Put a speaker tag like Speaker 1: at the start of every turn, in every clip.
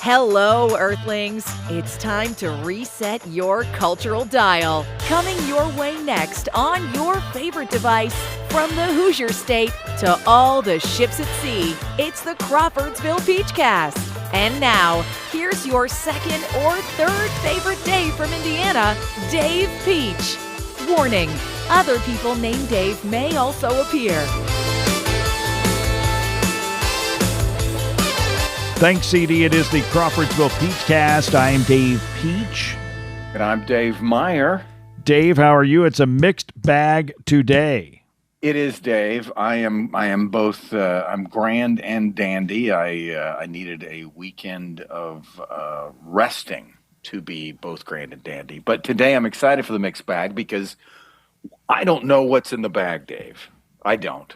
Speaker 1: Hello, Earthlings. It's time to reset your cultural dial. Coming your way next on your favorite device, from the Hoosier State to all the ships at sea, it's the Crawfordsville Peachcast. And now, here's your second or third favorite Dave from Indiana, Dave Peach. Warning, other people named Dave may also appear.
Speaker 2: Thanks, CD. It is the Crawfordsville Peachcast. I am Dave Peach.
Speaker 3: And I'm Dave Meyer.
Speaker 2: Dave, how are you? It's a mixed bag today.
Speaker 3: It is, Dave. I am both. I'm grand and dandy. I needed a weekend of resting to be both grand and dandy. But today I'm excited for the mixed bag because I don't know what's in the bag, Dave. I don't.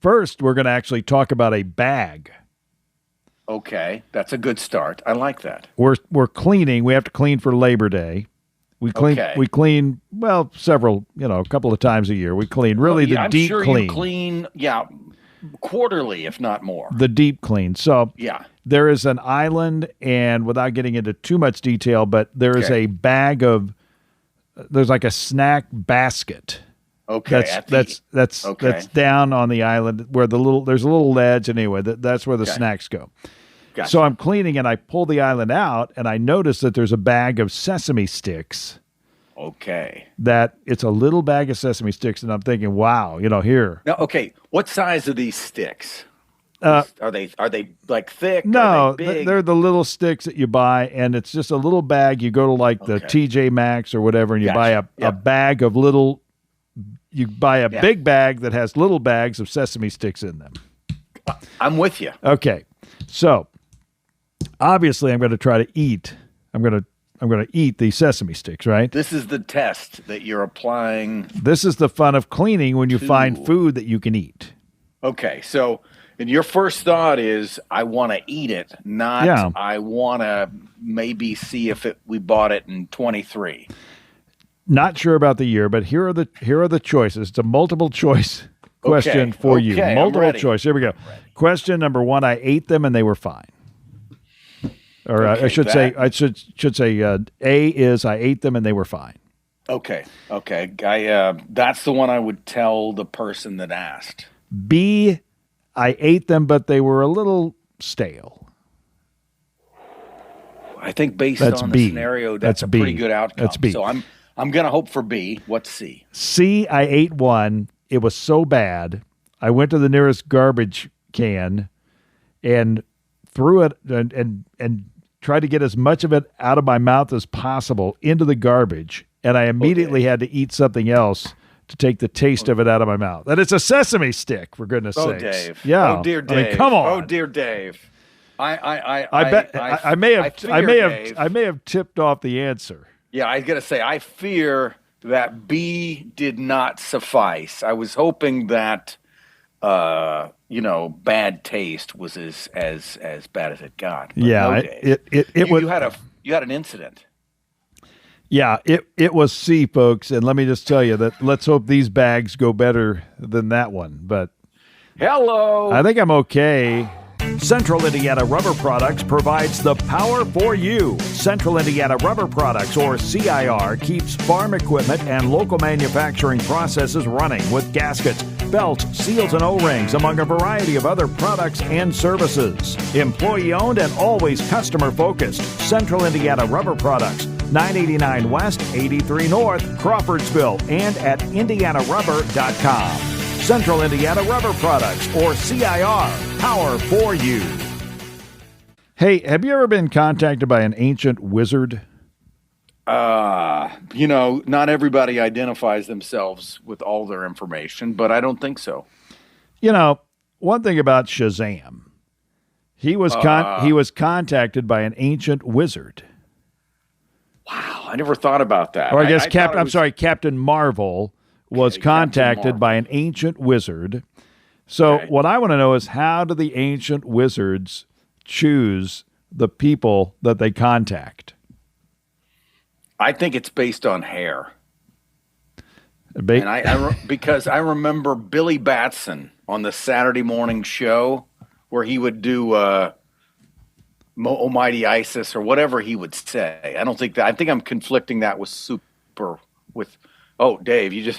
Speaker 2: First, we're going to actually talk about a bag.
Speaker 3: Okay, that's a good start. I like that.
Speaker 2: We're cleaning. We have to clean for Labor Day. We clean.
Speaker 3: Okay.
Speaker 2: We clean. Well, a couple of times a year. We clean. Really, the
Speaker 3: I'm
Speaker 2: deep
Speaker 3: sure
Speaker 2: clean.
Speaker 3: You clean, quarterly, if not more.
Speaker 2: The deep clean. So
Speaker 3: yeah,
Speaker 2: there is an island, and without getting into too much detail, but there is a bag of. There's like a snack basket.
Speaker 3: Okay,
Speaker 2: that's down on the island where there's a little ledge, and anyway, that's where the snacks go.
Speaker 3: Gotcha.
Speaker 2: So I'm cleaning, and I pull the island out, and I notice that there's a bag of sesame sticks.
Speaker 3: Okay.
Speaker 2: That it's a little bag of sesame sticks, and I'm thinking, wow, here.
Speaker 3: Now, okay, what size are these sticks? Are they like thick?
Speaker 2: No,
Speaker 3: are they big?
Speaker 2: they're the little sticks that you buy, and it's just a little bag. You go to like the TJ Maxx or whatever, and you buy a bag of little. You buy a big bag that has little bags of sesame sticks in them.
Speaker 3: I'm with you.
Speaker 2: Okay, so obviously I'm going to try to eat. I'm going to eat these sesame sticks, right?
Speaker 3: This is the test that you're applying.
Speaker 2: This is the fun of cleaning when you find food that you can eat.
Speaker 3: Okay, so and your first thought is I want to eat it, not I want to maybe see if we bought it in 23.
Speaker 2: Not sure about the year, but here are the choices. It's a multiple choice question for you. Multiple choice. Here we go. Question number 1: I ate them and they were fine. Or I should say A is I ate them and they were fine.
Speaker 3: Okay. That's the one I would tell the person that asked.
Speaker 2: B, I ate them but they were a little stale.
Speaker 3: I think based on the scenario, that's a pretty good outcome.
Speaker 2: That's B.
Speaker 3: So I'm going to hope for B. What's C?
Speaker 2: C, I ate one. It was so bad. I went to the nearest garbage can and threw it and tried to get as much of it out of my mouth as possible into the garbage. And I immediately had to eat something else to take the taste of it out of my mouth. And it's a sesame stick, for goodness sakes.
Speaker 3: Dave.
Speaker 2: Yeah.
Speaker 3: Oh, dear Dave.
Speaker 2: I mean, come on.
Speaker 3: Oh, dear Dave.
Speaker 2: I may have tipped off the answer.
Speaker 3: Yeah, I got to say, I fear that B did not suffice. I was hoping that, bad taste was as bad as it got. But
Speaker 2: yeah,
Speaker 3: no, you had an incident.
Speaker 2: Yeah, it was C, folks, and let me just tell you that let's hope these bags go better than that one. But
Speaker 3: hello,
Speaker 2: I think I'm okay. Central Indiana Rubber Products provides the power for you. Central Indiana Rubber Products, or CIR, keeps farm equipment and local manufacturing processes running with gaskets, belts, seals, and O-rings, among a variety of other products and services. Employee-owned and always customer-focused. Central Indiana Rubber Products, 989 West, 83 North, Crawfordsville, and at indianarubber.com. Central Indiana Rubber Products, or CIR, power for you. Hey, have you ever been contacted by an ancient wizard?
Speaker 3: Not everybody identifies themselves with all their information, but I don't think so.
Speaker 2: One thing about Shazam, he was contacted by an ancient wizard.
Speaker 3: Wow, I never thought about that.
Speaker 2: Or I guess Captain Marvel was contacted by an ancient wizard. So what I want to know is, how do the ancient wizards choose the people that they contact?
Speaker 3: I think it's based on hair. Because I remember Billy Batson on the Saturday morning show where he would do Almighty ISIS or whatever he would say. I don't think that. I think I'm conflicting that with super with. Oh, Dave, you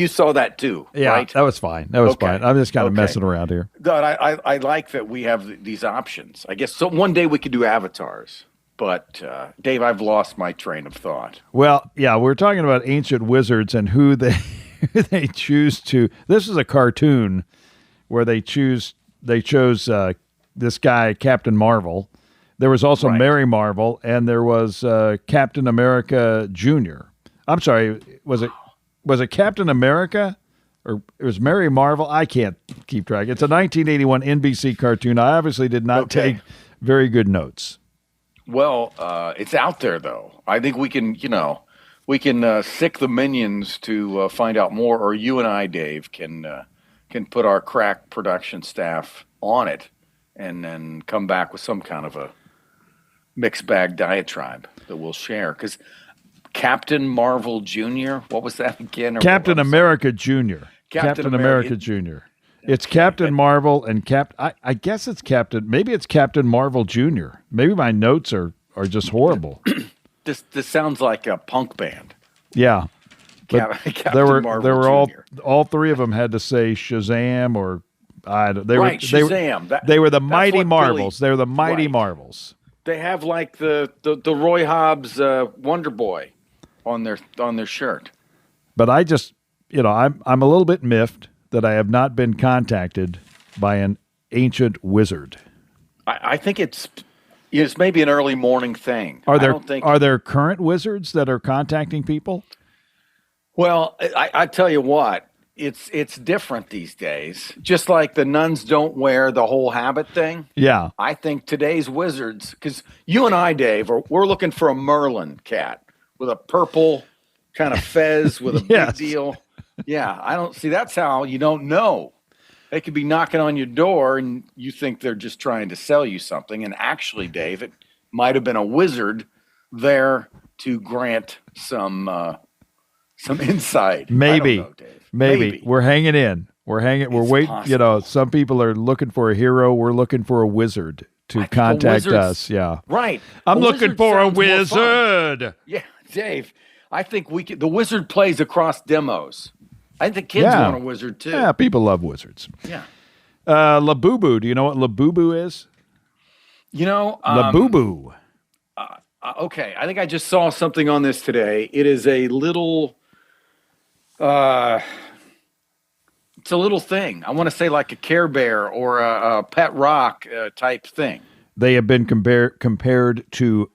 Speaker 3: saw that too,
Speaker 2: Yeah,
Speaker 3: right?
Speaker 2: that was fine. That was fine. I'm just kind of messing around here.
Speaker 3: God, I like that we have these options. I guess so. One day we could do avatars, but Dave, I've lost my train of thought.
Speaker 2: Well, yeah, we're talking about ancient wizards and who they they choose to. This is a cartoon where they chose this guy Captain Marvel. There was also Mary Marvel, and there was Captain America Jr. I'm sorry, was it Captain America or it was Mary Marvel? I can't keep track. It's a 1981 NBC cartoon. I obviously did not take very good notes.
Speaker 3: Well, it's out there though. I think we can sick the minions to find out more, or you and I, Dave, can put our crack production staff on it, and then come back with some kind of a mixed bag diatribe that we'll share. Because Captain Marvel Jr., what was that again?
Speaker 2: Captain America Jr. Captain America Jr. It's Captain Marvel and I guess it's maybe it's Captain Marvel Jr. Maybe my notes are just horrible.
Speaker 3: This sounds like a punk band.
Speaker 2: Yeah.
Speaker 3: Captain
Speaker 2: there were
Speaker 3: Jr.
Speaker 2: all three of them had to say Shazam or
Speaker 3: Shazam.
Speaker 2: They were the Mighty Marvels. They were the Mighty Marvels.
Speaker 3: They have like the Roy Hobbs Wonder Boy on their shirt.
Speaker 2: But I just, I'm a little bit miffed that I have not been contacted by an ancient wizard.
Speaker 3: I think it's maybe an early morning thing.
Speaker 2: Are there current wizards that are contacting people?
Speaker 3: Well, I tell you what, it's different these days. Just like the nuns don't wear the whole habit thing.
Speaker 2: Yeah.
Speaker 3: I think today's wizards, because you and I, Dave, we're looking for a Merlin cat with a purple kind of fez with a big deal. Yeah, I don't see. That's how you don't know. They could be knocking on your door and you think they're just trying to sell you something. And actually, Dave, it might have been a wizard there to grant some insight.
Speaker 2: Maybe.
Speaker 3: I don't know, Dave.
Speaker 2: Maybe. We're hanging in. We're waiting.
Speaker 3: Possible.
Speaker 2: Some people are looking for a hero. We're looking for a wizard to contact us. Yeah.
Speaker 3: Right.
Speaker 2: I'm looking for a wizard.
Speaker 3: Yeah, Dave. I think the wizard plays across demos. I think the kids want a wizard too.
Speaker 2: Yeah, people love wizards.
Speaker 3: Yeah.
Speaker 2: Labubu. Do you know what Labubu is? Labubu.
Speaker 3: Okay, I think I just saw something on this today. It is a little, it's a little thing. I want to say like a Care Bear or a Pet Rock type thing.
Speaker 2: They have been compared to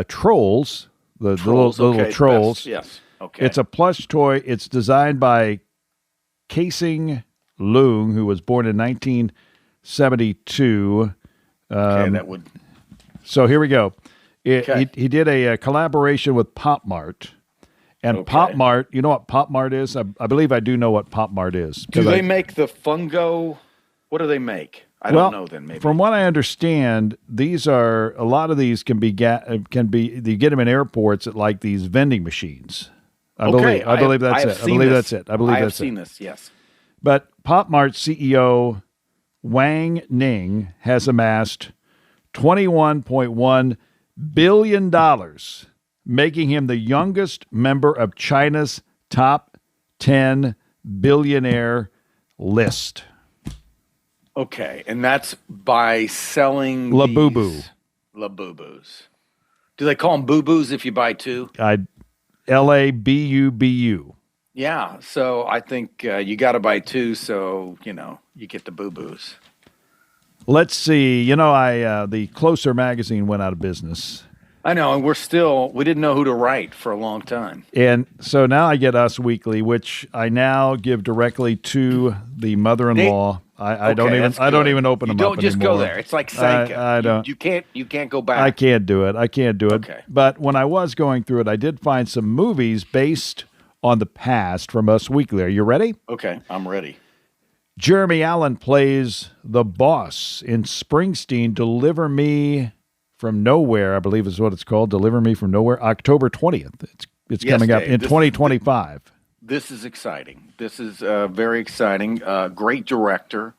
Speaker 2: trolls, the little trolls.
Speaker 3: Best, yes. Okay.
Speaker 2: It's a plush toy. It's designed by Casing Leung, who was born in 1972.
Speaker 3: That would.
Speaker 2: So here we go. He did a collaboration with Pop Mart. And Pop Mart, you know what Pop Mart is? I believe I do know what Pop Mart is.
Speaker 3: Do they make the fungo? What do they make? I don't know then, maybe.
Speaker 2: From what I understand, a lot of these can be you get them in airports at like these vending machines. I believe that's it. I believe that's it.
Speaker 3: I've seen this, yes.
Speaker 2: But Pop Mart CEO Wang Ning has amassed $21.1 billion, making him the youngest member of China's top 10 billionaire list.
Speaker 3: Okay, and that's by selling
Speaker 2: Labubu.
Speaker 3: Labubus. Do they call them boo-boos if you buy two?
Speaker 2: Labubu.
Speaker 3: Yeah, so I think you got to buy two, so you get the boo-boos.
Speaker 2: Let's see. The Closer magazine went out of business.
Speaker 3: I know, and we didn't know who to write for a long time.
Speaker 2: And so now I get Us Weekly, which I now give directly to the mother-in-law. I don't even open them up anymore.
Speaker 3: Don't just go there. It's like Sanka.
Speaker 2: I don't.
Speaker 3: You can't go back.
Speaker 2: I can't do it.
Speaker 3: Okay.
Speaker 2: But when I was going through it, I did find some movies based on the past from Us Weekly. Are you ready?
Speaker 3: Okay, I'm ready.
Speaker 2: Jeremy Allen plays the boss in Springsteen, Deliver Me from Nowhere, I believe is what it's called. Deliver Me from Nowhere, October 20th. It's coming up in 2025.
Speaker 3: This is exciting. This is very exciting. Great director.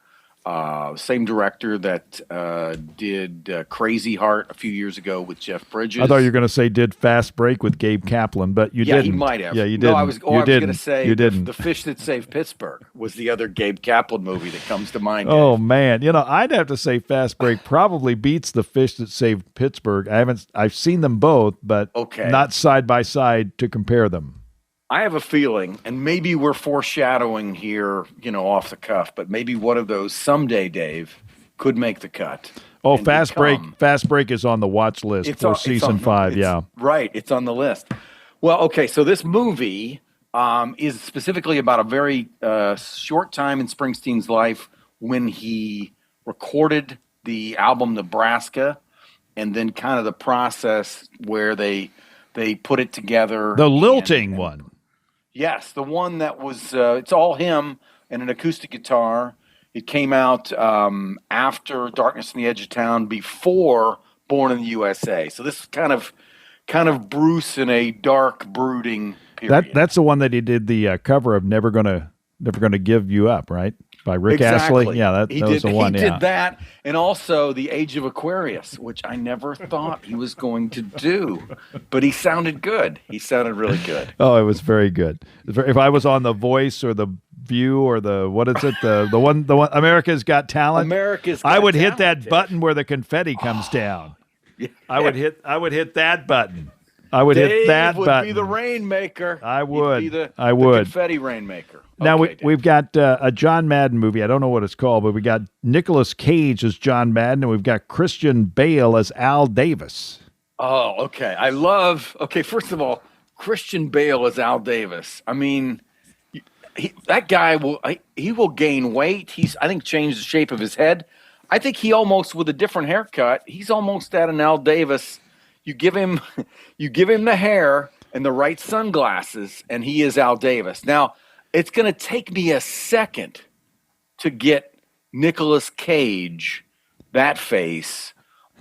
Speaker 3: Same director that did Crazy Heart a few years ago with Jeff Bridges.
Speaker 2: I thought you were going to say did Fast Break with Gabe Kaplan, but you didn't.
Speaker 3: Yeah, he might have.
Speaker 2: Yeah, you
Speaker 3: No,
Speaker 2: didn't.
Speaker 3: I was going to say
Speaker 2: you didn't.
Speaker 3: The Fish That Saved Pittsburgh was the other Gabe Kaplan movie that comes to mind.
Speaker 2: Oh,
Speaker 3: Dave.
Speaker 2: man. I'd have to say Fast Break probably beats The Fish That Saved Pittsburgh. I've seen them both, but not side by side to compare them.
Speaker 3: I have a feeling, and maybe we're foreshadowing here, off the cuff, but maybe one of those someday, Dave, could make the cut.
Speaker 2: Oh, Fast Break is on the watch list for season 5, yeah.
Speaker 3: Right, it's on the list. Well, okay, so this movie is specifically about a very short time in Springsteen's life when he recorded the album Nebraska, and then kind of the process where they put it together.
Speaker 2: The lilting one.
Speaker 3: Yes, the one that was, it's all him and an acoustic guitar. It came out after Darkness on the Edge of Town, before Born in the USA. So this is kind of Bruce in a dark, brooding period.
Speaker 2: That's the one that he did the cover of Never Gonna Give You Up, right? By Rick Astley. Yeah, that was the one.
Speaker 3: He did that, and also The Age of Aquarius, which I never thought he was going to do, but he sounded good. He sounded really good.
Speaker 2: Oh, it was very good. If I was on The Voice or The View or the one America's Got Talent, I would hit that button where the confetti comes down. Yeah. I would hit that button. I would hit that button.
Speaker 3: Would be the rainmaker.
Speaker 2: I would.
Speaker 3: The confetti rainmaker.
Speaker 2: Now we've got a John Madden movie. I don't know what it's called, but we got Nicolas Cage as John Madden, and we've got Christian Bale as Al Davis.
Speaker 3: Oh, okay. First of all, Christian Bale as Al Davis. I mean, that guy will gain weight. I think changed the shape of his head. I think he almost, with a different haircut, he's almost at an Al Davis. You give him the hair and the right sunglasses, and he is Al Davis. Now, it's going to take me a second to get Nicolas Cage, that face,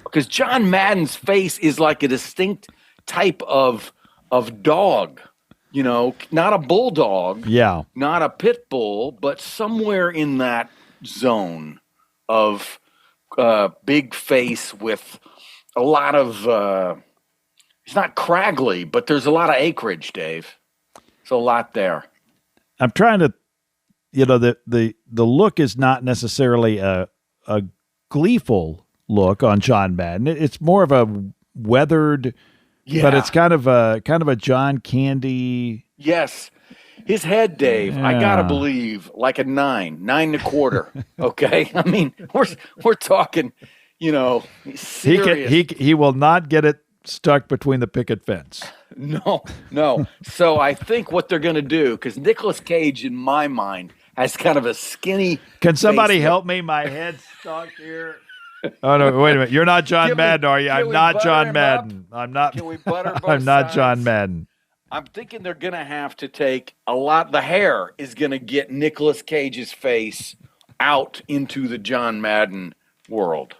Speaker 3: because John Madden's face is like a distinct type of dog, not a bulldog, not a pit bull, but somewhere in that zone of big face with a lot of it's not craggly, but there's a lot of acreage, Dave. There's a lot there.
Speaker 2: I'm trying to, the look is not necessarily a gleeful look on John Madden. It's more of a weathered, but it's kind of a John Candy.
Speaker 3: Yes, his head, Dave. Yeah. I gotta believe like a 9.25. Okay, I mean we're talking, serious.
Speaker 2: He will not get it stuck between the picket fence.
Speaker 3: No. So I think what they're going to do, because Nicolas Cage, in my mind, has kind of a skinny.
Speaker 2: Can somebody help me? My head's stuck here. Oh no! Wait a minute. You're not John Madden, are you? I'm not John Madden. I'm not.
Speaker 3: Can we butter both
Speaker 2: I'm not
Speaker 3: sides?
Speaker 2: John Madden.
Speaker 3: I'm thinking they're going to have to take a lot. The hair is going to get Nicolas Cage's face out into the John Madden world.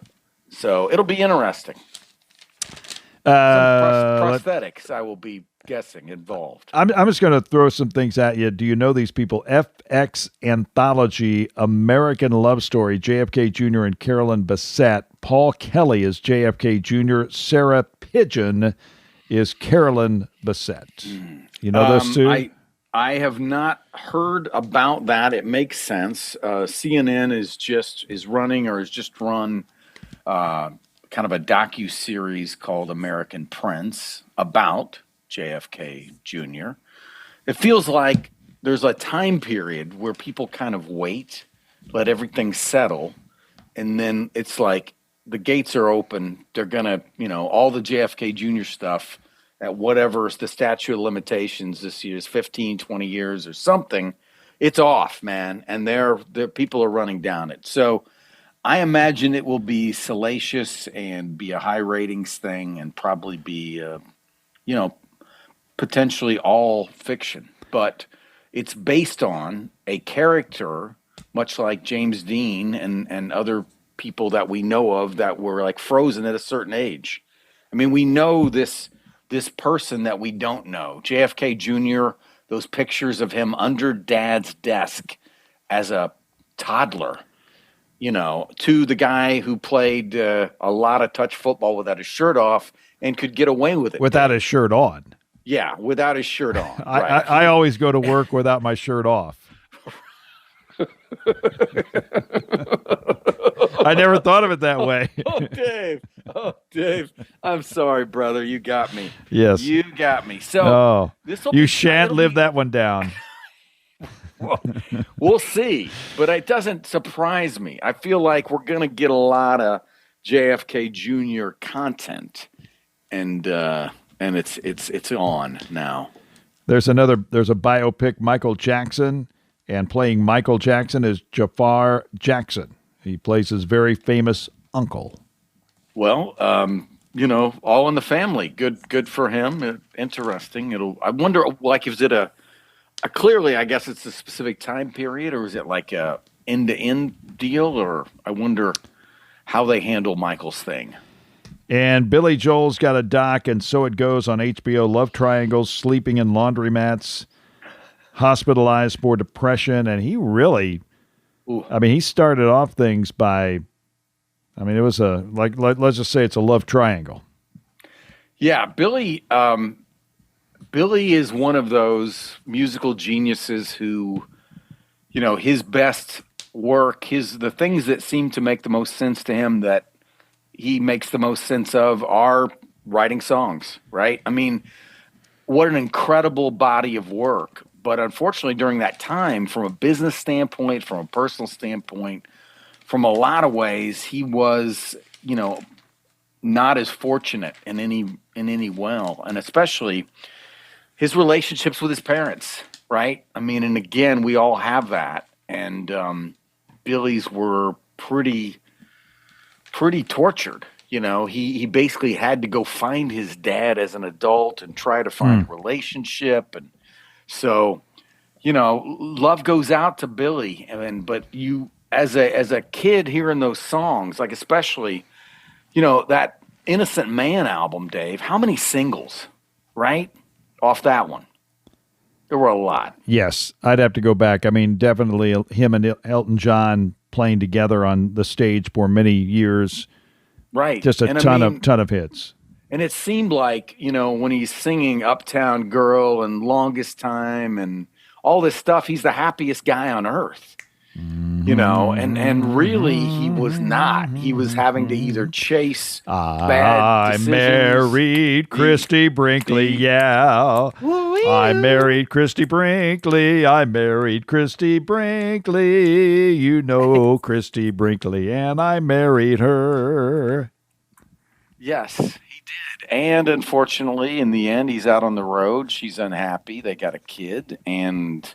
Speaker 3: So it'll be interesting. Prosthetics, I will be guessing, involved.
Speaker 2: I'm just going to throw some things at you. Do you know these people? FX Anthology, American Love Story, JFK Jr. and Carolyn Bessette. Paul Kelly is JFK Jr. Sarah Pigeon is Carolyn Bessette. You know those two?
Speaker 3: I have not heard about that. It makes sense. CNN is just run kind of a docu-series called American Prince about JFK Jr. It feels like there's a time period where people kind of wait, let everything settle, and then it's like the gates are open. They're going to, all the JFK Jr. stuff at whatever the statute of limitations this year is 15, 20 years or something, it's off, man, and they're people are running down it. So I imagine it will be salacious and be a high ratings thing and probably be, potentially all fiction. But it's based on a character, much like James Dean and other people that we know of that were like frozen at a certain age. I mean, we know this person that we don't know. JFK Jr., those pictures of him under Dad's desk as a toddler. to the guy who played a lot of touch football without his shirt off and could get away with it.
Speaker 2: Without his shirt on.
Speaker 3: Yeah, without his shirt on.
Speaker 2: I always go to work without my shirt off. I never thought of it that way.
Speaker 3: Dave. I'm sorry, brother. You got me.
Speaker 2: Yes.
Speaker 3: You got me. So
Speaker 2: you shan't live that one down.
Speaker 3: Well, we'll see. But it doesn't surprise me. I feel like we're going to get a lot of JFK Jr. content, and it's on now.
Speaker 2: There's a biopic, Michael Jackson, and playing Michael Jackson is Jafar Jackson. He plays his very famous uncle.
Speaker 3: Well, all in the family. Good for him. Interesting. I wonder, like, is it clearly, I guess it's a specific time period, or is it like a end-to-end deal, or I wonder how they handle Michael's thing.
Speaker 2: And Billy Joel's got a doc, and So It Goes on HBO, love triangles, sleeping in laundromats, hospitalized for depression, and he really... he started off things by, it was let's just say it's a love triangle.
Speaker 3: Yeah, Billy is one of those musical geniuses who, his best work, the things that seem to make the most sense to him, that he makes the most sense of, are writing songs, right? What an incredible body of work. But unfortunately, during that time, from a business standpoint, from a personal standpoint, from a lot of ways, he was, not as fortunate in any well, and especially his relationships with his parents, right? And again, we all have that, and Billy's were pretty tortured. He basically had to go find his dad as an adult and try to find a relationship, and so, love goes out to Billy, but you, as a kid hearing those songs, like especially, that Innocent Man album, Dave, how many singles, right, off that one? There were a lot.
Speaker 2: Yes, I'd have to go back. Definitely him and Elton John playing together on the stage for many years.
Speaker 3: Right.
Speaker 2: Just a ton of hits.
Speaker 3: And it seemed like, when he's singing Uptown Girl and Longest Time and all this stuff, he's the happiest guy on earth, and really he was not. He was having to either chase bad decisions.
Speaker 2: I married Christy Brinkley, yeah. I married Christy Brinkley. Christy Brinkley, and I married her.
Speaker 3: Yes, he did. And unfortunately, in the end, he's out on the road. She's unhappy. They got a kid, and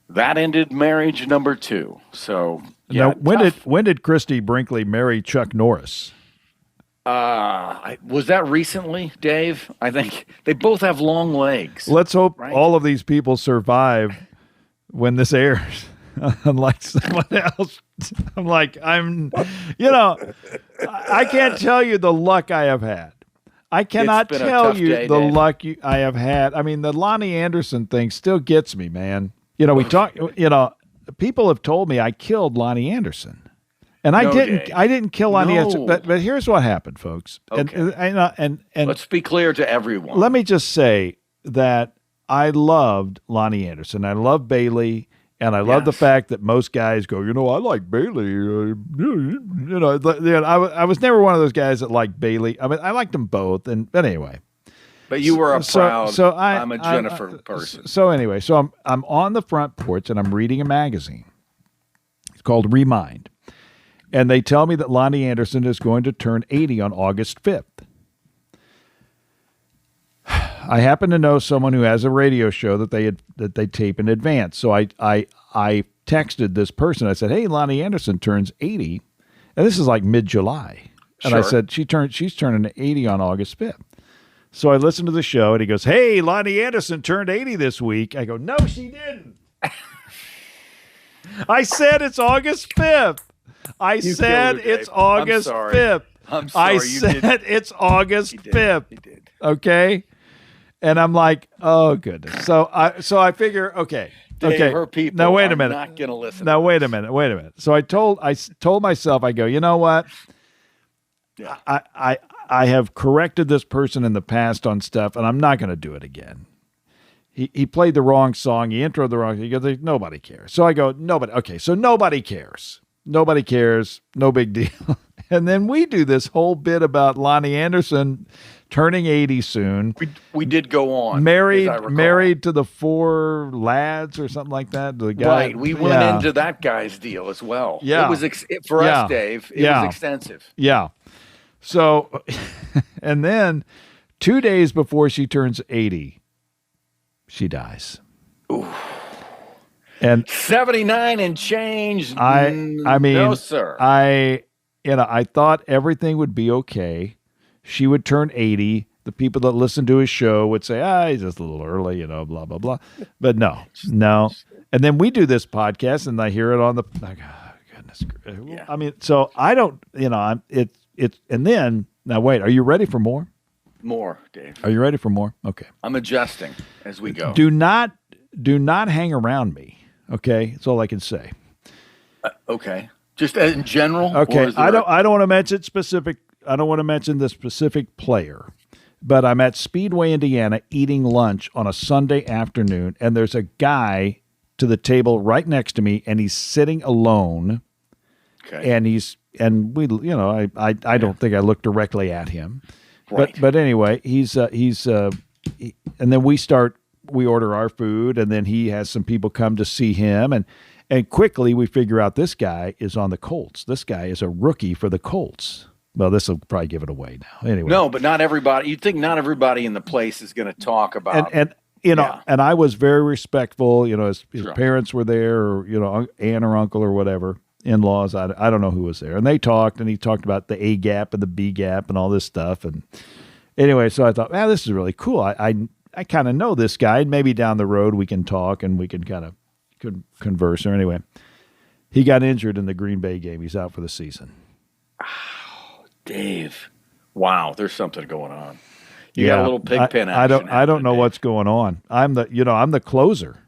Speaker 3: that ended marriage number 2. So, yeah.
Speaker 2: Now, when did Christy Brinkley marry Chuck Norris?
Speaker 3: Was that recently, Dave? I think they both have long legs.
Speaker 2: Let's hope all of these people survive when this airs. Unlike someone else. I can't tell you the luck I have had. I cannot tell you the luck I have had. The Lonnie Anderson thing still gets me, man. We talk, people have told me I killed Lonnie Anderson. And I didn't kill Lonnie Anderson. But here's what happened, folks.
Speaker 3: Okay.
Speaker 2: And
Speaker 3: let's be clear to everyone.
Speaker 2: Let me just say that I loved Lonnie Anderson. I love Bailey. And I love the fact that most guys go, I like Bailey. I was never one of those guys that liked Bailey. I liked them both. But anyway.
Speaker 3: But you were I'm a Jennifer person.
Speaker 2: So anyway, I'm on the front porch and I'm reading a magazine. It's called Remind. And they tell me that Lonnie Anderson is going to turn 80 on August 5th. I happen to know someone who has a radio show that they tape in advance. So I texted this person. I said, "Hey, Lonnie Anderson turns 80," and this is like mid-July. And I said, she's turning 80 on August 5th. So I listened to the show, and he goes, "Hey, Lonnie Anderson turned 80 this week." I go, "No, she didn't." I said it's August 5th. I said it's August 5th.
Speaker 3: I'm sorry.
Speaker 2: I said it's August 5th.
Speaker 3: He did.
Speaker 2: Okay. And I'm like, oh goodness. So I figure, okay,
Speaker 3: Dave,
Speaker 2: Okay.
Speaker 3: her people
Speaker 2: Now wait
Speaker 3: are
Speaker 2: a minute.
Speaker 3: not going to listen.
Speaker 2: Now
Speaker 3: to
Speaker 2: wait
Speaker 3: this.
Speaker 2: a minute. Wait a minute. So I told myself, I go, you know what?
Speaker 3: Yeah.
Speaker 2: I have corrected this person in the past on stuff, and I'm not going to do it again. He played the wrong song. He introed the wrong. He goes, nobody cares. So I go, nobody. Okay, so nobody cares. Nobody cares. No big deal. And then we do this whole bit about Lonnie Anderson turning 80 soon.
Speaker 3: We did go on.
Speaker 2: Married to the 4 lads or something like that. The guy,
Speaker 3: Right. We went into that guy's deal as well.
Speaker 2: Yeah.
Speaker 3: It was for us, Dave. It was extensive.
Speaker 2: Yeah. So, and then 2 days before she turns 80, she dies.
Speaker 3: Ooh.
Speaker 2: And
Speaker 3: 79 and change.
Speaker 2: I mean,
Speaker 3: no, sir.
Speaker 2: I thought everything would be okay. She would turn 80. The people that listen to his show would say, he's just a little early, blah, blah, blah. But no. And then we do this podcast and I hear it on the, like, oh, goodness. Yeah. I mean, so I don't, and then, now wait, are you ready for more?
Speaker 3: More, Dave.
Speaker 2: Are you ready for more? Okay.
Speaker 3: I'm adjusting as we go.
Speaker 2: Do not hang around me. Okay, that's all I can say.
Speaker 3: Okay, just in general.
Speaker 2: Okay, I don't want to mention specific. I don't want to mention the specific player, but I'm at Speedway, Indiana, eating lunch on a Sunday afternoon, and there's a guy to the table right next to me, and he's sitting alone.
Speaker 3: Okay,
Speaker 2: and we, I don't think I looked directly at him,
Speaker 3: right.
Speaker 2: but anyway, and then we order our food, and then he has some people come to see him, and quickly we figure out this guy is on the Colts. This guy is a rookie for the Colts. Well, this will probably give it away now. Anyway,
Speaker 3: no, but not everybody. You'd think not everybody in the place is going to talk about.
Speaker 2: And I was very respectful. His
Speaker 3: Sure.
Speaker 2: parents were there, or aunt or uncle or whatever, in-laws. I don't know who was there, and they talked, and he talked about the A gap and the B gap and all this stuff. And anyway, so I thought, this is really cool. I kind of know this guy, and maybe down the road we can talk and we can kind of converse. Or anyway, he got injured in the Green Bay game. He's out for the season.
Speaker 3: Oh, Dave. Wow, there's something going on. You got a little pig pen
Speaker 2: action. I don't know
Speaker 3: Dave.
Speaker 2: what's going on. I'm the closer.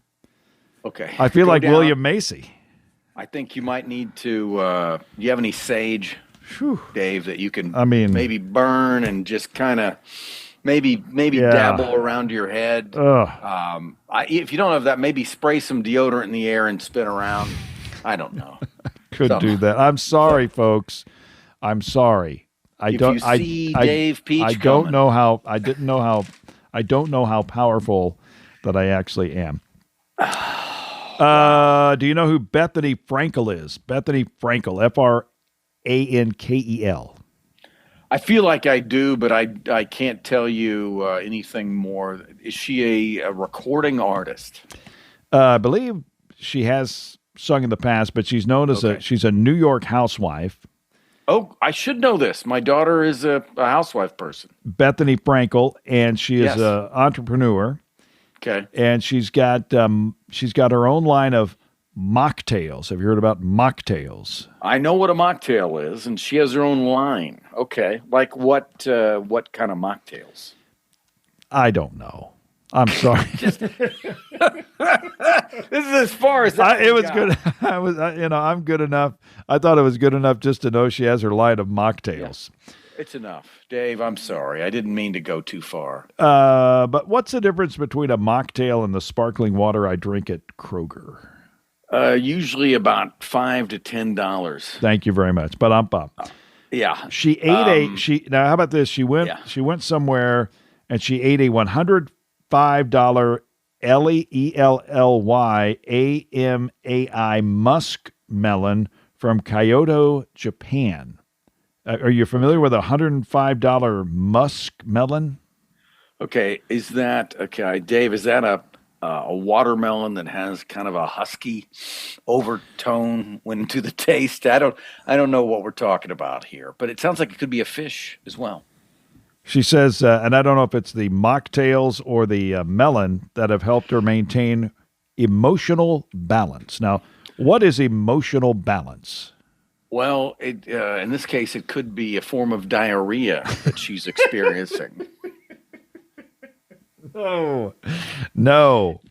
Speaker 3: Okay.
Speaker 2: I feel like William Macy.
Speaker 3: I think you might need to. Do you have any sage, Dave, that you can? Maybe burn and just kind of. Maybe dabble around your head. If you don't have that, maybe spray some deodorant in the air and spin around. I don't know.
Speaker 2: Could do that. I'm sorry, folks. I'm sorry. I don't know how powerful that I actually am. Do you know who Bethany Frankel is? Bethany Frankel, Frankel.
Speaker 3: I feel like I do, but I can't tell you anything more. Is she a recording artist?
Speaker 2: I believe she has sung in the past, but she's known as she's a New York housewife.
Speaker 3: Oh, I should know this. My daughter is a housewife person.
Speaker 2: Bethany Frankel, and she is an entrepreneur.
Speaker 3: Okay,
Speaker 2: and she's got her own line of mocktails. Have you heard about mocktails?
Speaker 3: I know what a mocktail is, and she has her own line. Okay, like what kind of mocktails?
Speaker 2: I don't know. I'm sorry.
Speaker 3: This is as far as
Speaker 2: it was good. I'm good enough. I thought it was good enough just to know she has her line of mocktails.
Speaker 3: Yeah. It's enough. Dave, I'm sorry. I didn't mean to go too far.
Speaker 2: But what's the difference between a mocktail and the sparkling water I drink at Kroger?
Speaker 3: Usually about $5 to $10.
Speaker 2: Thank you very much. But
Speaker 3: yeah.
Speaker 2: She ate now how about this? She went somewhere and she ate a $105 LEELLY musk melon from Kyoto, Japan. Are you familiar with a $105 musk melon?
Speaker 3: Okay, Dave? Is that a watermelon that has kind of a husky overtone to the taste? I don't know what we're talking about here, but it sounds like it could be a fish as well.
Speaker 2: She says, and I don't know if it's the mocktails or the melon that have helped her maintain emotional balance. Now, what is emotional balance?
Speaker 3: Well, in this case, it could be a form of diarrhea that she's experiencing.
Speaker 2: No.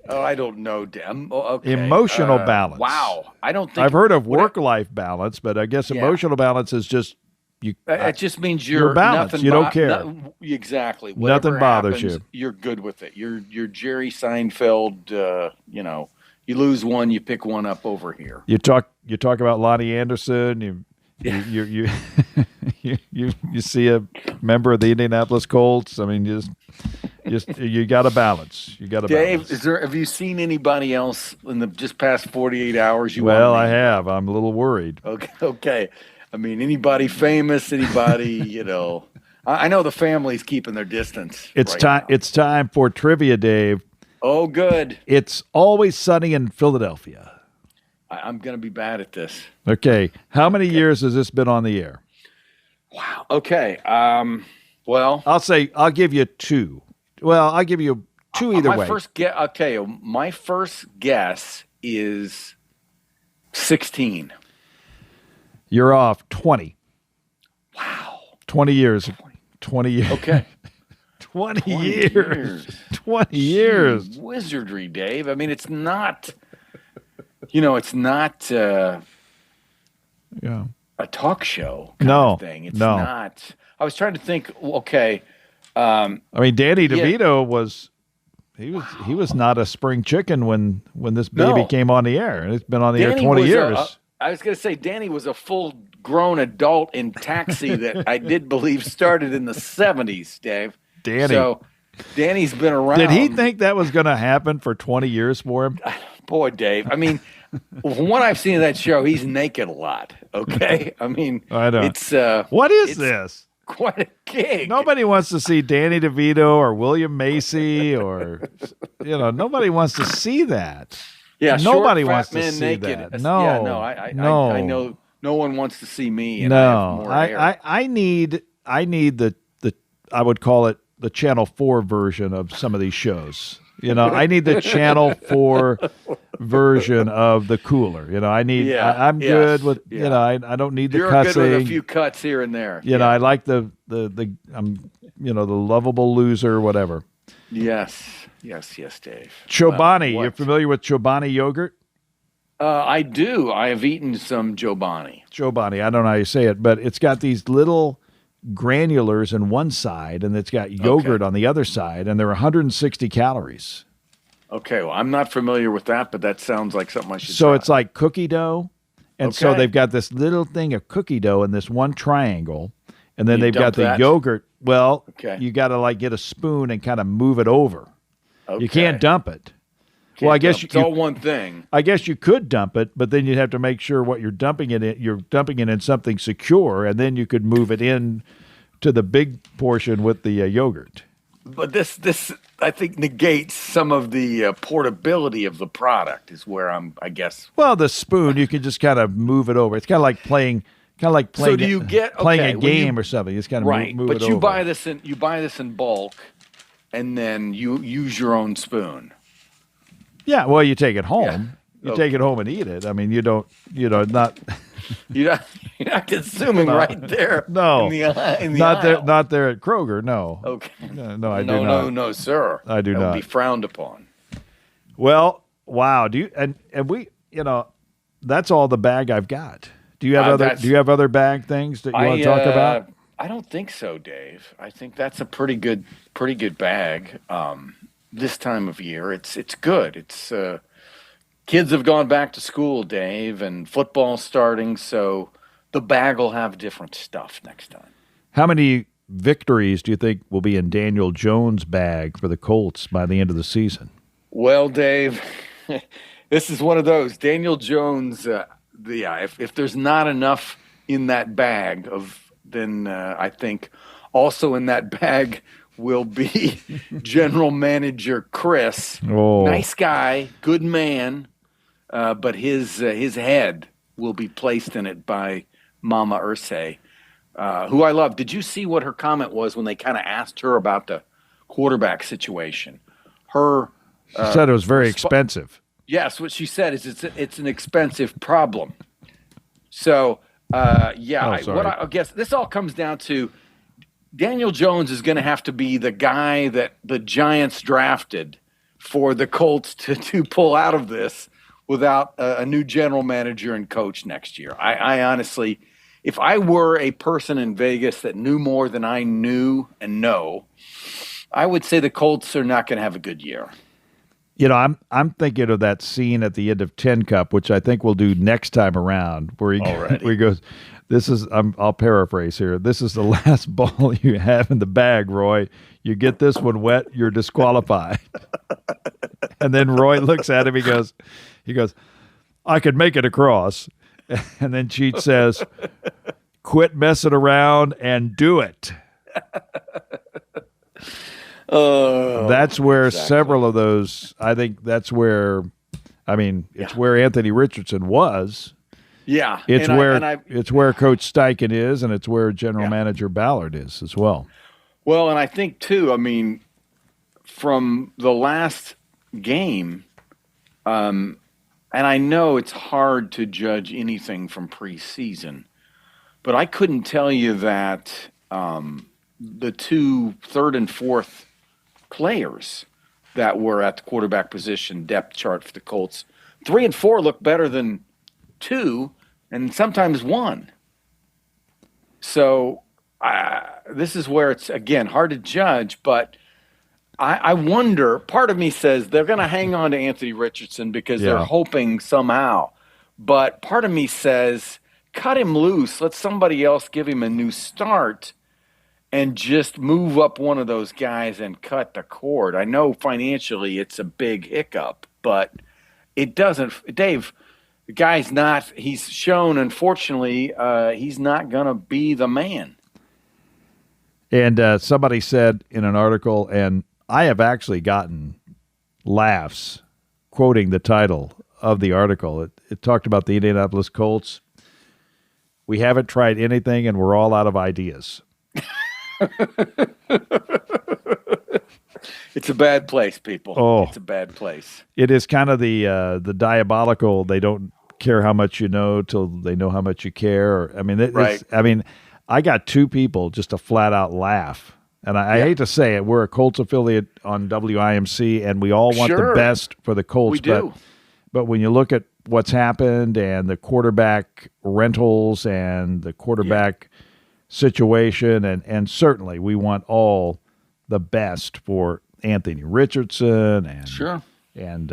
Speaker 3: Oh, I don't know, Dan. Oh, okay.
Speaker 2: Emotional balance.
Speaker 3: Wow. I don't think
Speaker 2: I've heard of work-life balance, but I guess
Speaker 3: Yeah.
Speaker 2: emotional balance is just you.
Speaker 3: it just means
Speaker 2: you're balanced.
Speaker 3: nothing
Speaker 2: You don't care.
Speaker 3: Exactly.
Speaker 2: Nothing
Speaker 3: Whatever
Speaker 2: bothers
Speaker 3: happens,
Speaker 2: you.
Speaker 3: You're good with it. You're Jerry Seinfeld. You lose one, you pick one up over here.
Speaker 2: You talk about Lonnie Anderson. You you see a member of the Indianapolis Colts. I mean, you got to balance. You got to balance.
Speaker 3: Dave, have you seen anybody else in the just past 48 hours?
Speaker 2: Well, I have. I'm a little worried.
Speaker 3: Okay. I mean, anybody famous? Anybody? I know the family's keeping their distance.
Speaker 2: It's
Speaker 3: right
Speaker 2: time.
Speaker 3: now.
Speaker 2: It's time for trivia, Dave.
Speaker 3: Oh, good.
Speaker 2: It's Always Sunny in Philadelphia.
Speaker 3: I'm going to be bad at this.
Speaker 2: Okay. How many years has this been on the air?
Speaker 3: Wow. Okay. Well,
Speaker 2: I'll give you 2. Well, I'll give you 2 either way.
Speaker 3: I'll tell you, my first guess is 16.
Speaker 2: You're off 20.
Speaker 3: Wow.
Speaker 2: 20 years. 20 years.
Speaker 3: Okay.
Speaker 2: 20 years. 20 years.
Speaker 3: Wizardry, Dave. I mean, it's not, it's not
Speaker 2: Yeah.
Speaker 3: a talk show of thing. It's
Speaker 2: no.
Speaker 3: not. I was trying to think, okay.
Speaker 2: I mean, Danny DeVito was not a spring chicken when this baby came on the air. It's been on the air 20 years.
Speaker 3: I was going to say Danny was a full-grown adult in Taxi that I did believe started in the 70s, Dave.
Speaker 2: Danny.
Speaker 3: So Danny's been around.
Speaker 2: Did he think that was going to happen for 20 years for him?
Speaker 3: Boy, Dave. I mean, from what I've seen of that show, he's naked a lot. Okay, I mean,
Speaker 2: I know.
Speaker 3: It's
Speaker 2: what is this?
Speaker 3: Quite a gig.
Speaker 2: Nobody wants to see Danny DeVito or William Macy or nobody wants to see that.
Speaker 3: Yeah,
Speaker 2: nobody
Speaker 3: short,
Speaker 2: wants
Speaker 3: fat
Speaker 2: to
Speaker 3: man
Speaker 2: see
Speaker 3: naked.
Speaker 2: that. No,
Speaker 3: yeah, no, I know no one wants to see me. And
Speaker 2: no,
Speaker 3: I have more hair.
Speaker 2: I need the I would call it the Channel 4 version of some of these shows. I need the Channel 4 version of the cooler. I need. I'm good with. I don't need the
Speaker 3: You're
Speaker 2: cussing.
Speaker 3: good with a few cuts here and there.
Speaker 2: I like the the lovable loser, whatever.
Speaker 3: Yes, Dave.
Speaker 2: Chobani, you're familiar with Chobani yogurt?
Speaker 3: I do. I have eaten some Chobani.
Speaker 2: Chobani, I don't know how you say it, but it's got these little granulars in one side, and it's got yogurt on the other side, and they're 160 calories.
Speaker 3: Okay, well, I'm not familiar with that, but that sounds like something I should
Speaker 2: So
Speaker 3: try.
Speaker 2: it's like cookie dough, and so they've got this little thing of cookie dough in this one triangle, and then they've got the yogurt. Well, you got to get a spoon and kind of move it over.
Speaker 3: Okay.
Speaker 2: You can't dump it. Well, I guess
Speaker 3: it's all one thing.
Speaker 2: I guess you could dump it, but then you'd have to make sure what you're dumping it in. You're dumping it in something secure, and then you could move it in to the big portion with the yogurt.
Speaker 3: But this I think negates some of the portability of the product. Is where I guess.
Speaker 2: Well, the spoon you can just kind of move it over. It's kind of like playing.
Speaker 3: So do you get
Speaker 2: playing a game or something? It's kind of move it over.
Speaker 3: But you buy this in bulk, and then you use your own spoon.
Speaker 2: Yeah, well, you take it home. Yeah. You take it home and eat it. I mean, you don't, not.
Speaker 3: You're not consuming right there.
Speaker 2: No,
Speaker 3: in the
Speaker 2: not
Speaker 3: aisle.
Speaker 2: there. Not there at Kroger. No.
Speaker 3: Okay.
Speaker 2: No, I do not.
Speaker 3: No, sir.
Speaker 2: I do
Speaker 3: that
Speaker 2: not.
Speaker 3: Would be frowned upon.
Speaker 2: Well, wow. Do you and we? That's all the bag I've got. Do you have other? Do you have other bag things that you want to talk about?
Speaker 3: I don't think so, Dave. I think that's a pretty good bag. This time of year, it's good. It's kids have gone back to school, Dave, and football's starting, so the bag will have different stuff next time.
Speaker 2: How many victories do you think will be in Daniel Jones' bag for the Colts by the end of the season?
Speaker 3: Well, Dave, this is one of those. Daniel Jones, if there's not enough in that bag then I think also in that bag will be General Manager Chris.
Speaker 2: Oh.
Speaker 3: Nice guy, good man, but his head will be placed in it by Mama Irsay, who I love. Did you see what her comment was when they kind of asked her about the quarterback situation?
Speaker 2: She said it was very expensive.
Speaker 3: Yes, what she said is it's an expensive problem. So, I guess this all comes down to Daniel Jones is going to have to be the guy that the Giants drafted for the Colts to pull out of this without a new general manager and coach next year. I honestly, if I were a person in Vegas that knew more than I knew and know, I would say the Colts are not going to have a good year.
Speaker 2: I'm thinking of that scene at the end of Tin Cup, which I think we'll do next time around, where he goes, "This is," I'll paraphrase here, "This is the last ball you have in the bag, Roy. You get this one wet, you're disqualified." And then Roy looks at him. He goes, "I could make it across." And then Cheech says, "Quit messing around and do it." That's where several of those, I think that's where, it's where Anthony Richardson was.
Speaker 3: Yeah.
Speaker 2: It's where Coach Steichen is, and it's where General Manager Ballard is as well.
Speaker 3: Well, and I think, too, from the last game, and I know it's hard to judge anything from preseason, but I couldn't tell you that the two third and fourth players that were at the quarterback position depth chart for the Colts, 3 and 4 look better than 2 and sometimes 1. So this is where it's, again, hard to judge, but I wonder, part of me says they're going to hang on to Anthony Richardson because they're hoping somehow. But part of me says, cut him loose, let somebody else give him a new start and just move up one of those guys and cut the cord. I know financially it's a big hiccup, but it doesn't. Dave, the guy's not, he's shown, unfortunately, he's not going to be the man.
Speaker 2: And somebody said in an article, and I have actually gotten laughs quoting the title of the article. It talked about the Indianapolis Colts. We haven't tried anything, and we're all out of ideas.
Speaker 3: It's a bad place, people.
Speaker 2: Oh,
Speaker 3: it's a bad place.
Speaker 2: It is kind of the diabolical. They don't care how much you know till they know how much you care. Right. I got two people just a flat out laugh, and I hate to say it. We're a Colts affiliate on WIMC, and we all want the best for the Colts.
Speaker 3: We do.
Speaker 2: But when you look at what's happened and the quarterback rentals and the quarterback situation, and certainly we want all the best for Anthony Richardson and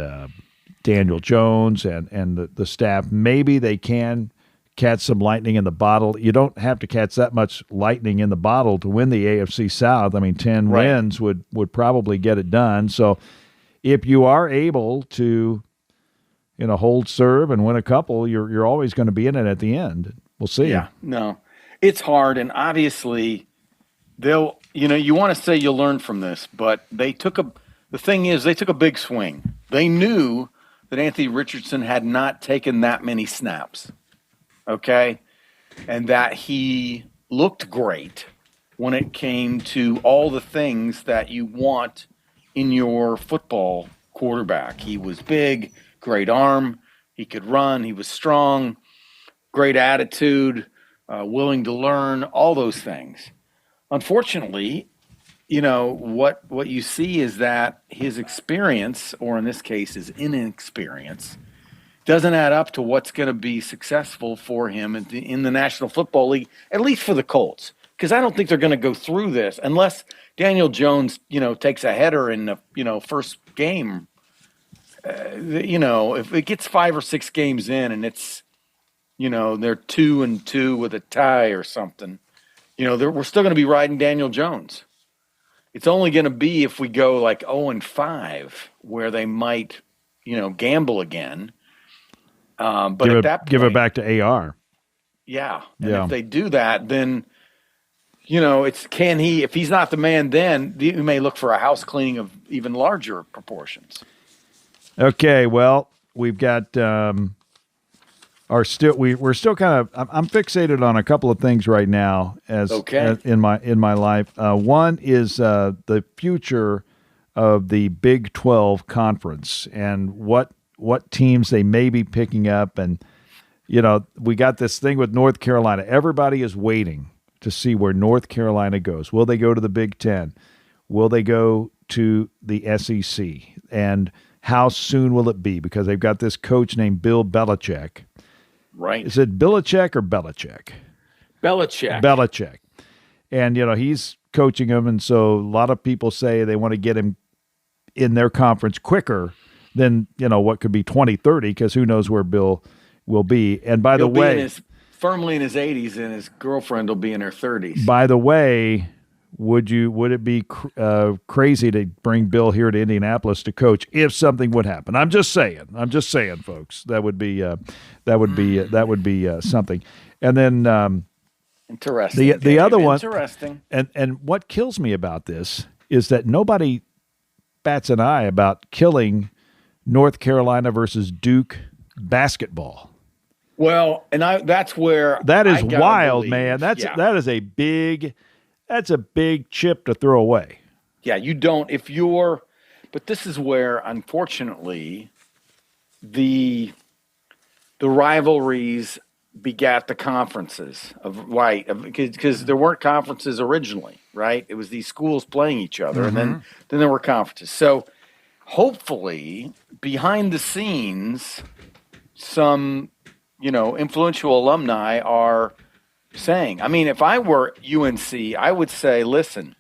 Speaker 2: Daniel Jones and the staff. Maybe they can catch some lightning in the bottle. You don't have to catch that much lightning in the bottle to win the AFC South. 10 wins would probably get it done. So if you are able to hold serve and win a couple, you're always going to be in it at the end. We'll see.
Speaker 3: Yeah, no. It's hard, and obviously they'll, you want to say you'll learn from this, but they took a big swing. They knew that Anthony Richardson had not taken that many snaps, okay? And that he looked great when it came to all the things that you want in your football quarterback. He was big, great arm, he could run, he was strong, great attitude, willing to learn, all those things. Unfortunately, what you see is that his experience, or in this case his inexperience, doesn't add up to what's going to be successful for him in the National Football League, at least for the Colts. Because I don't think they're going to go through this unless Daniel Jones, takes a header in the, first game. If it gets 5 or 6 games in and it's, they're 2-2 with a tie or something, we're still going to be riding Daniel Jones. It's only going to be if we go like 0-5 where they might, gamble again. But at that point,
Speaker 2: give it back to AR.
Speaker 3: Yeah. And if they do that, then, if he's not the man, then you may look for a house cleaning of even larger proportions.
Speaker 2: Okay. Well, we've got, we're still kind of, I'm fixated on a couple of things right now as in my life. One is the future of the Big 12 conference and what teams they may be picking up. And, we got this thing with North Carolina. Everybody is waiting to see where North Carolina goes. Will they go to the Big 10? Will they go to the SEC, and how soon will it be? Because they've got this coach named Bill Belichick.
Speaker 3: Right.
Speaker 2: Is it Belichick or Belichick?
Speaker 3: Belichick.
Speaker 2: Belichick. And, he's coaching them, and so a lot of people say they want to get him in their conference quicker than, what could be 2030, because who knows where Bill will be. And by the way,
Speaker 3: firmly in his 80s, and his girlfriend will be in her 30s.
Speaker 2: By the way, would it be crazy to bring Bill here to Indianapolis to coach if something would happen? I'm just saying, folks. That would be something. And then
Speaker 3: interesting.
Speaker 2: The other one.
Speaker 3: Interesting.
Speaker 2: And what kills me about this is that nobody bats an eye about killing North Carolina versus Duke basketball.
Speaker 3: Well, and that's where
Speaker 2: that is wild, man. That is a big chip to throw away.
Speaker 3: Yeah, but this is where, unfortunately, the rivalries begat the conferences because there weren't conferences originally, right? It was these schools playing each other, and then there were conferences. So hopefully, behind the scenes, some influential alumni are saying. I mean, if I were UNC, I would say, listen.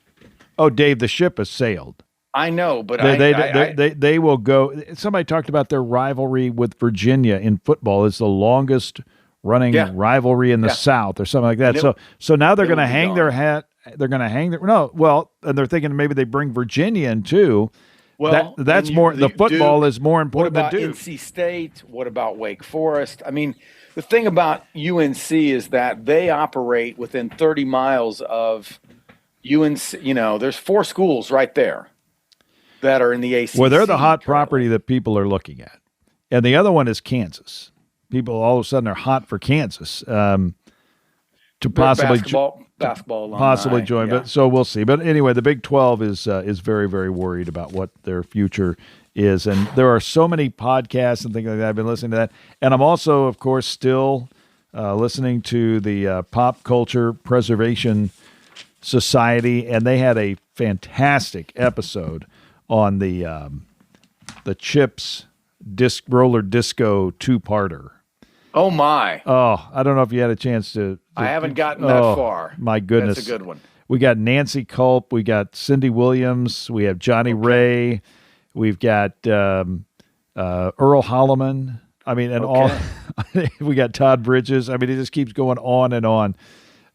Speaker 2: Oh, Dave, the ship has sailed.
Speaker 3: I know, but
Speaker 2: they will go. Somebody talked about their rivalry with Virginia in football. It's the longest running rivalry in the South or something like that. So now they're going to hang their hat. They're going to hang their and they're thinking maybe they bring Virginia in too.
Speaker 3: Well,
Speaker 2: that's more. The football
Speaker 3: Duke,
Speaker 2: is more important
Speaker 3: than Duke.
Speaker 2: What
Speaker 3: about NC State? What about Wake Forest? I mean, the thing about UNC is that they operate within 30 miles of UNC. There's 4 schools right there that are in the ACC.
Speaker 2: Well, they're the hot property that people are looking at, and the other one is Kansas. People all of a sudden are hot for Kansas to possibly
Speaker 3: basketball alumni,
Speaker 2: possibly join.
Speaker 3: Yeah.
Speaker 2: But so we'll see. But anyway, the Big 12 is very, very worried about what their future is, and there are so many podcasts and things like that. I've been listening to that, and I'm also, of course, still listening to the Pop Culture Preservation Society, and they had a fantastic episode on the Chips roller disco 2-parter.
Speaker 3: Oh my!
Speaker 2: Oh, I don't know if you had a chance to.
Speaker 3: I haven't gotten that far.
Speaker 2: My goodness,
Speaker 3: that's a good one.
Speaker 2: We got Nancy Culp, we got Cindy Williams, we have Johnny Ray, we've got Earl Holliman. I mean, and all. We got Todd Bridges. I mean, it just keeps going on and on.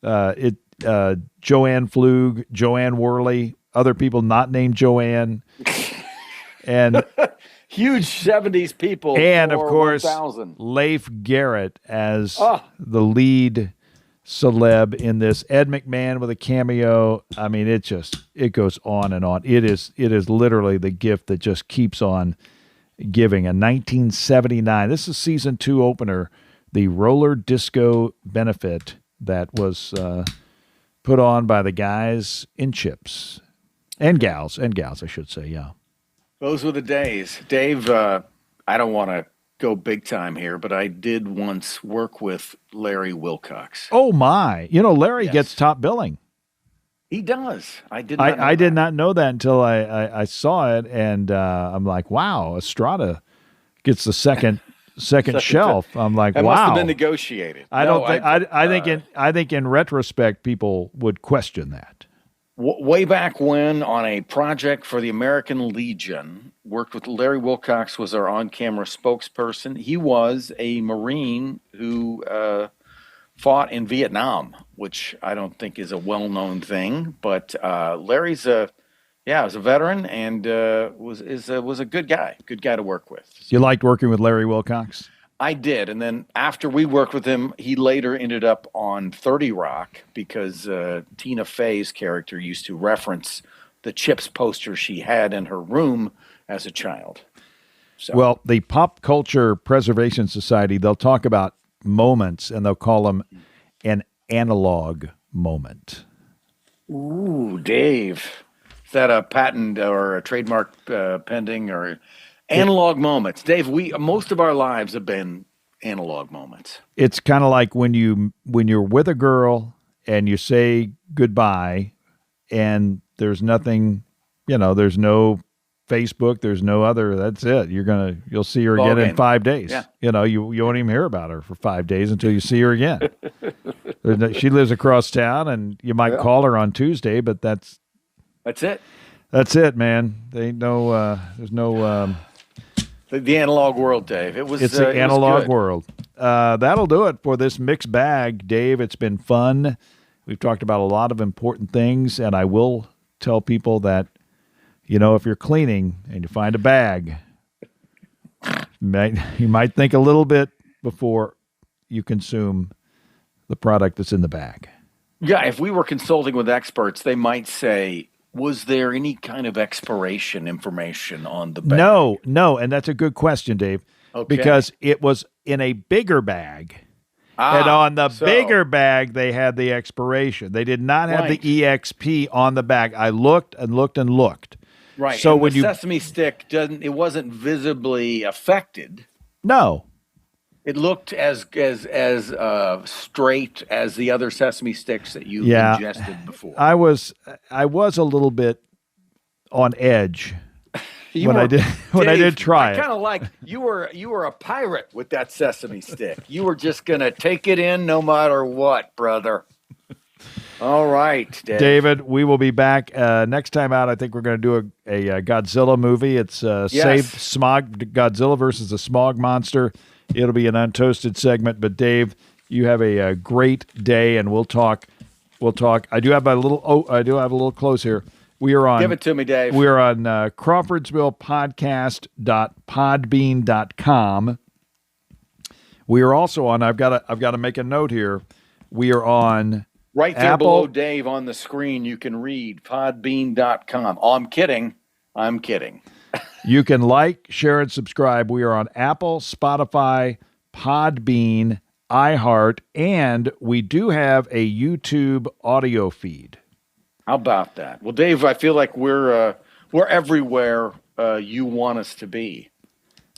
Speaker 2: Joanne Flug, Joanne Worley, other people not named Joanne, and.
Speaker 3: Huge 70s people.
Speaker 2: And, of course,
Speaker 3: 1,000.
Speaker 2: Leif Garrett as the lead celeb in this. Ed McMahon with a cameo. I mean, it goes on and on. It is literally the gift that just keeps on giving. A 1979. This is season 2 opener, the roller disco benefit that was put on by the guys in Chips. And gals, I should say, yeah.
Speaker 3: Those were the days. Dave, I don't want to go big time here, but I did once work with Larry Wilcox.
Speaker 2: Oh, my. Larry gets top billing.
Speaker 3: He does. I did
Speaker 2: not know that until I saw it, and I'm like, wow, Estrada gets the second shelf. I'm like,
Speaker 3: that
Speaker 2: wow.
Speaker 3: Must have been negotiated.
Speaker 2: I think in retrospect, people would question that.
Speaker 3: Way back when, on a project for the American Legion, worked with Larry Wilcox, was our on-camera spokesperson. He was a Marine who fought in Vietnam, which I don't think is a well-known thing. But Larry's was a veteran and was a good guy to work with.
Speaker 2: You liked working with Larry Wilcox?
Speaker 3: I did, and then after we worked with him, he later ended up on 30 Rock because Tina Fey's character used to reference the Chips poster she had in her room as a child. So.
Speaker 2: Well, the Pop Culture Preservation Society, they'll talk about moments, and they'll call them an analog moment.
Speaker 3: Ooh, Dave. Is that a patent or a trademark pending or... Analog moments. Dave, most of our lives have been analog moments.
Speaker 2: It's kind of like when you're with a girl and you say goodbye and there's nothing, there's no Facebook, there's no other. That's it. You'll see her again in 5 days.
Speaker 3: Yeah.
Speaker 2: You won't even hear about her for 5 days until you see her again. She lives across town, and you might call her on Tuesday, but that's
Speaker 3: it.
Speaker 2: That's it, man. There's no.
Speaker 3: The analog world, Dave.
Speaker 2: It's the analog world. That'll do it for this mixed bag, Dave. It's been fun. We've talked about a lot of important things, and I will tell people that, if you're cleaning and you find a bag, you might think a little bit before you consume the product that's in the bag.
Speaker 3: Yeah, if we were consulting with experts, they might say, was there any kind of expiration information on the bag?
Speaker 2: No, and that's a good question, Dave, because it was in a bigger bag. And on the bigger bag, they had the expiration. They did not have the EXP on the bag. I looked and looked and looked.
Speaker 3: Right.
Speaker 2: So
Speaker 3: and
Speaker 2: when
Speaker 3: the sesame stick wasn't visibly affected.
Speaker 2: No.
Speaker 3: It looked as straight as the other sesame sticks that you ingested before.
Speaker 2: I was a little bit on edge when I did try it.
Speaker 3: Kind of like you were a pirate with that sesame stick. You were just gonna take it in no matter what, brother. All right,
Speaker 2: David, we will be back next time out. I think we're going to do a Godzilla movie. It's Save Smog, Godzilla versus the Smog Monster. It'll be an untoasted segment. But Dave, you have a great day, and we'll talk. I do have a little close here. We are on.
Speaker 3: Give it to me, Dave.
Speaker 2: We are on CrawfordsvillePodcast.podbean.com. We are also on. I've got to make a note here. We are on.
Speaker 3: Right there below Dave on the screen, you can read podbean.com. Oh, I'm kidding.
Speaker 2: You can like, share, and subscribe. We are on Apple, Spotify, Podbean, iHeart, and we do have a YouTube audio feed.
Speaker 3: How about that? Well, Dave, I feel like we're everywhere you want us to be.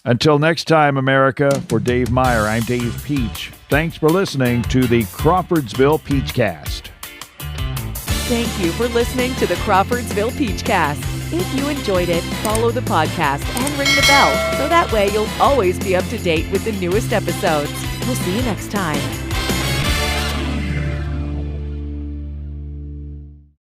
Speaker 2: Until next time, America, for Dave Meyer, I'm Dave Peach. Thanks for listening to the Crawfordsville Peachcast.
Speaker 1: Thank you for listening to the Crawfordsville Peachcast. If you enjoyed it, follow the podcast and ring the bell so that way you'll always be up to date with the newest episodes. We'll see you next time.